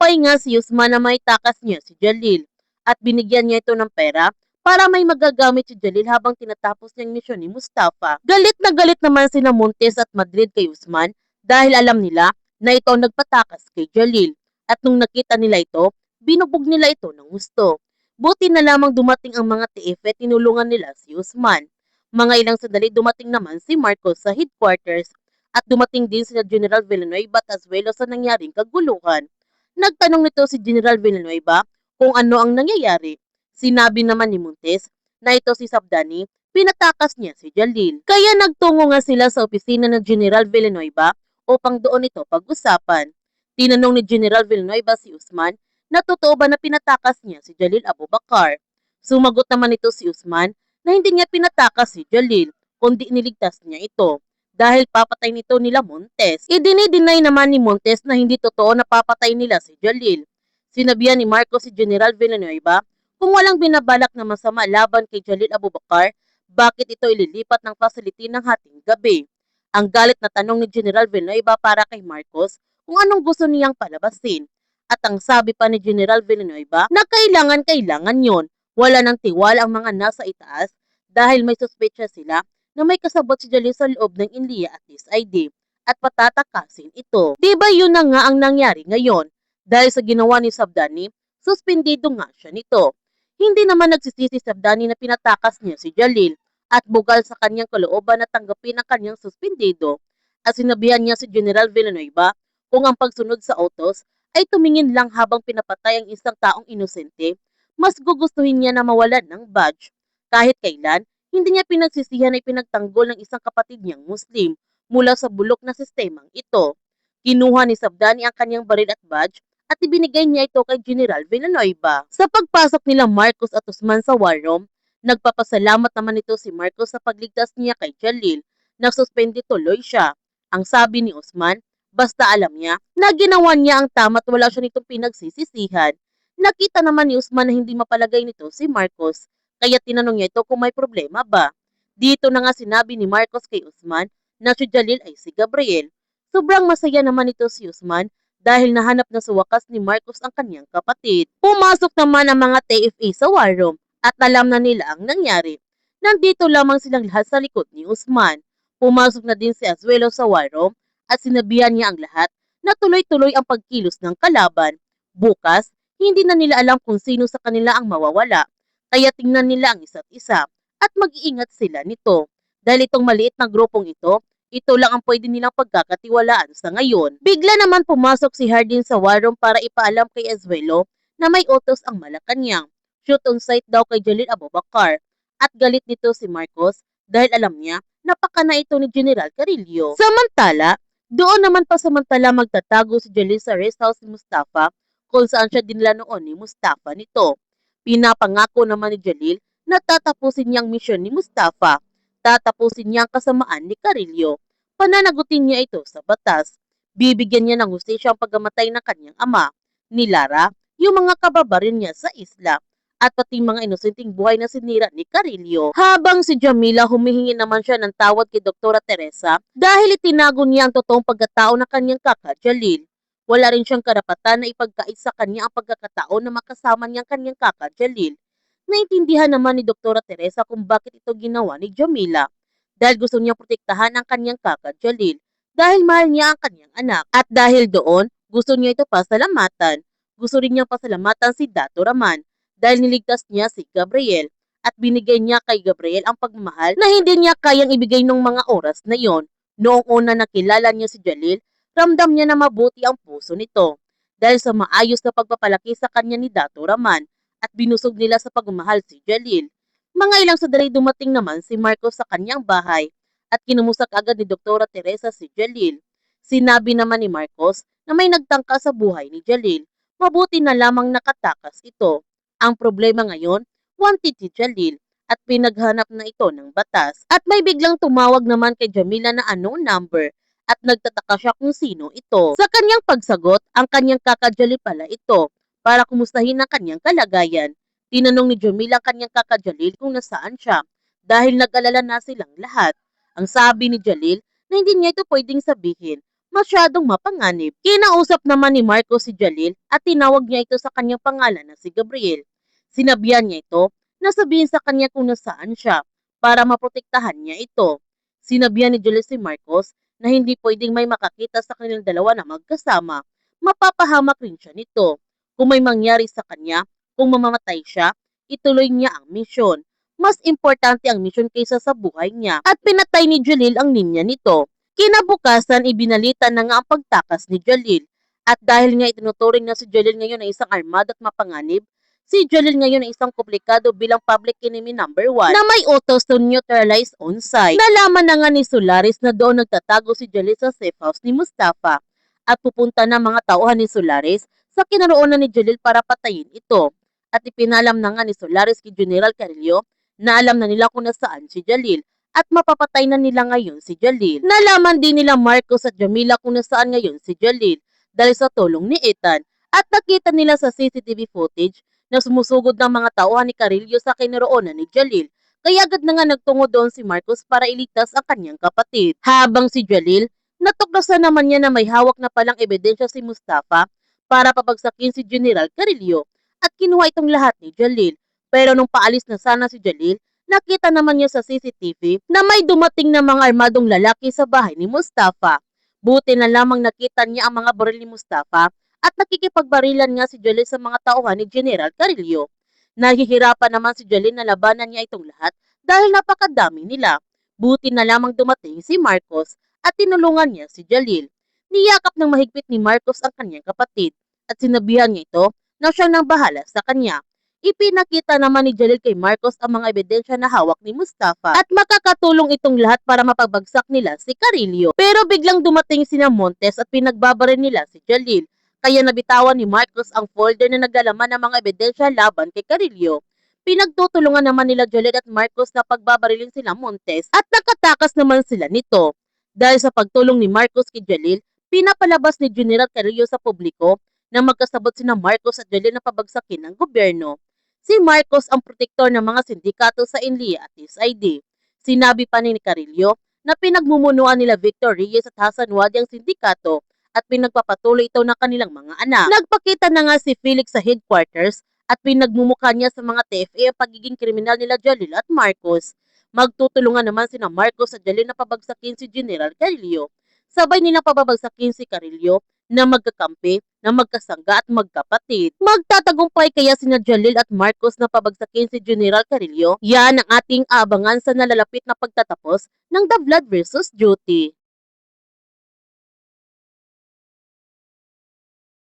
Nagbigay nga si Usman na may takas niya si Jalil at binigyan niya ito ng pera para may magagamit si Jalil habang tinatapos niyang misyon ni Mustafa. Galit na galit naman sina Montes at Madrid kay Usman dahil alam nila na ito ang nagpatakas kay Jalil at nung nakita nila ito, binubog nila ito ng gusto. Buti na lamang dumating ang mga TF at tinulungan nila si Usman. Mga ilang sandali dumating naman si Marcos sa headquarters at dumating din sina General Villanueva at Azuelo sa nangyaring kaguluhan. Nagtanong nito si General Villanueva kung ano ang nangyayari. Sinabi naman ni Montes na ito si Sabdani, pinatakas niya si Jalil. Kaya nagtungo nga sila sa opisina ng General Villanueva upang doon ito pag-usapan. Tinanong ni General Villanueva si Usman na totoo ba na pinatakas niya si Jalil Abubakar. Sumagot naman ito si Usman na hindi niya pinatakas si Jalil kundi niligtas niya ito dahil papatay nito nila Montes. Idinideny naman ni Montes na hindi totoo na papatay nila si Jalil. Sinabihan ni Marcos si General Villanueva kung walang binabalak na masama laban kay Jalil Abubakar, bakit ito ililipat ng facility ng hating gabi? Ang galit na tanong ni General Villanueva para kay Marcos kung anong gusto niyang palabasin. At ang sabi pa ni General Villanueva na kailangan yon. Wala nang tiwala ang mga nasa itaas dahil may suspetsya sila na may kasabot si Jalil sa loob ng Inlia at SID at patatakasin ito. Diba yun na nga ang nangyari ngayon? Dahil sa ginawa ni Sabdani, suspendido nga siya nito. Hindi naman nagsisisi si Sabdani na pinatakas niya si Jalil at bugal sa kanyang kalooban na tanggapin ang kanyang suspendido. At sinabihan niya si General Villanueva kung ang pagsunod sa utos ay tumingin lang habang pinapatay ang isang taong inosente, mas gugustuhin niya na mawalan ng badge. Kahit kailan, hindi niya pinagsisihan ay pinagtanggol ng isang kapatid niyang Muslim mula sa bulok na sistemang ito. Kinuha ni Sabdani ang kanyang baril at badge at ibinigay niya ito kay General Villanueva. Sa pagpasok nila Marcos at Usman sa war room, nagpapasalamat naman ito si Marcos sa pagligtas niya kay Jalil. Nagsuspende tuloy siya. Ang sabi ni Usman, basta alam niya na ginawa niya ang tama at wala siya nitong pinagsisisihan. Nakita naman ni Usman na hindi mapalagay nito si Marcos. Kaya tinanong niya ito kung may problema ba. Dito na nga sinabi ni Marcos kay Usman na si Jalil ay si Gabriel. Sobrang masaya naman ito si Usman dahil nahanap na sa wakas ni Marcos ang kanyang kapatid. Pumasok naman ang mga TFA sa war room at alam na nila ang nangyari. Nandito lamang silang lahat sa likod ni Usman. Pumasok na din si Azuelo sa war room at sinabihan niya ang lahat na tuloy-tuloy ang pagkilos ng kalaban. Bukas, hindi na nila alam kung sino sa kanila ang mawawala. Kaya tingnan nila ang isa't isa at mag-iingat sila nito. Dahil itong maliit na grupong ito lang ang pwede nilang pagkakatiwalaan sa ngayon. Bigla naman pumasok si Hardin sa war room para ipaalam kay Azuelo na may utos ang Malacanang. Shoot on sight daw kay Jalil Abubakar. At galit nito si Marcos dahil alam niya napakana ito ni General Carillo. Samantala, doon naman pasamantala magtatago si Jalil sa rest house ni Mustafa kung saan siya dinala noon ni Mustafa nito. Pinapangako naman ni Jalil na tatapusin niyang misyon ni Mustafa. Tatapusin niya ang kasamaan ni Carillo. Pananagutin niya ito sa batas. Bibigyan niya ng hustisya ang pagkamatay ng kanyang ama, ni Lara, yung mga kababarin niya sa isla, at pati mga inosenteng buhay na sinira ni Carillo. Habang si Jamila humihingi naman siya ng tawad kay Dr. Teresa dahil itinago niya ang totoong pagkatao ng kanyang kaka Jalil. Wala rin siyang karapatan na ipagkait sa kanya ang pagkakataon na makasama niyang kanyang kaka Jalil. Naintindihan naman ni Dr. Teresa kung bakit ito ginawa ni Jamila dahil gusto niyang protektahan ang kanyang kaka Jalil dahil mahal niya ang kanyang anak at dahil doon gusto niya ito pasalamatan. Gusto rin niyang pasalamatan si Dato Raman dahil niligtas niya si Gabriel at binigay niya kay Gabriel ang pagmamahal na hindi niya kayang ibigay nung mga oras na yon. Noong una nakilala niya si Jalil, ramdam niya na mabuti ang puso nito dahil sa maayos na pagpapalaki sa kanya ni Dato Raman at binusog nila sa pagmamahal si Jalil. Mga ilang sandali dumating naman si Marcos sa kanyang bahay at kinumusta agad ni Dr. Teresa si Jalil. Sinabi naman ni Marcos na may nagtangka sa buhay ni Jalil. Mabuti na lamang nakatakas ito. Ang problema ngayon, wanted si Jalil at pinaghanap na ito ng batas. At may biglang tumawag naman kay Jamila na unknown number at nagtataka siya kung sino ito. Sa kanyang pagsagot, ang kanyang kakajali pala ito para kumustahin ang kanyang kalagayan. Tinanong ni Jamila ang kanyang kakajalil kung nasaan siya dahil nag-alala na silang lahat. Ang sabi ni Jalil na hindi niya ito pwedeng sabihin masyadong mapanganib. Kinausap naman ni Marcos si Jalil at tinawag niya ito sa kanyang pangalan na si Gabriel. Sinabihan niya ito na sabihin sa kanya kung nasaan siya para maprotektahan niya ito. Sinabihan ni Jalil si Marcos na hindi pwedeng may makakita sa kanilang dalawa na magkasama. Mapapahamak rin siya nito. Kung may mangyari sa kanya, kung mamamatay siya, ituloy niya ang misyon. Mas importante ang misyon kaysa sa buhay niya at pinatay ni Jalil ang linya nito. Kinabukasan, ibinalita na nga ang pagtakas ni Jalil. At dahil nga itinuturing na si Jalil ngayon na isang armado at mapanganib, si Jalil ngayon ay isang komplikado bilang public enemy number 1 na may utos to neutralize on site. Nalaman na nga ni Solaris na doon nagtatago si Jalil sa safe house ni Mustafa at pupunta na mga tauhan ni Solaris sa kinaroonan ni Jalil para patayin ito. At ipinalam na nga ni Solaris kay General Carillo na alam na nila kung nasaan si Jalil at mapapatay na nila ngayon si Jalil. Nalaman din nila Marcos at Jamila kung nasaan ngayon si Jalil dahil sa tulong ni Ethan at nakita nila sa CCTV footage na sumusugod ng mga tauhan ni Carillo sa kinaroonan ni Jalil. Kaya agad na nga nagtungo doon si Marcos para iligtas ang kanyang kapatid. Habang si Jalil, natuklasan naman niya na may hawak na palang ebidensya si Mustafa para pabagsakin si General Carillo at kinuha itong lahat ni Jalil. Pero nung paalis na sana si Jalil, nakita naman niya sa CCTV na may dumating na mga armadong lalaki sa bahay ni Mustafa. Buti na lamang nakita niya ang mga baril ni Mustafa at nakikipagbarilan nga si Jalil sa mga tauhan ni General Carillo. Nahihirapan naman si Jalil na labanan niya itong lahat dahil napakadami nila. Buti na lamang dumating si Marcos at tinulungan niya si Jalil. Niyakap ng mahigpit ni Marcos ang kanyang kapatid at sinabihan niya ito na siya nang bahala sa kanya. Ipinakita naman ni Jalil kay Marcos ang mga ebidensya na hawak ni Mustafa at makakatulong itong lahat para mapagbagsak nila si Carillo. Pero biglang dumating sina Montes at pinagbabaril nila si Jalil. Kaya nabitawan ni Marcos ang folder na naglalaman ng mga ebidensya laban kay Carillo. Pinagtutulungan naman nila Jalil at Marcos na pagbabarilin sila Montes at nakatakas naman sila nito. Dahil sa pagtulong ni Marcos kay Jalil, pinapalabas ni General Carillo sa publiko na magkasabot sina Marcos at Jalil na pabagsakin ng gobyerno. Si Marcos ang protektor ng mga sindikato sa Enlia at SID. Sinabi pa ni Carillo na pinagmumunuan nila Victor Reyes at Hassan Wadi ang sindikato at pinagpapatuloy ito ng kanilang mga anak. Nagpakita na nga si Felix sa headquarters at pinagmumukha niya sa mga TFA ang pagiging kriminal nila Jalil at Marcos. Magtutulungan naman sina Marcos at Jalil na pabagsakin si General Carillo. Sabay nilang pababagsakin si Carillo na magkakampi, na magkasangga at magkapatid. Magtatagumpay kaya sina Jalil at Marcos na pabagsakin si General Carillo? Yan ang ating abangan sa nalalapit na pagtatapos ng The Blood versus Duty.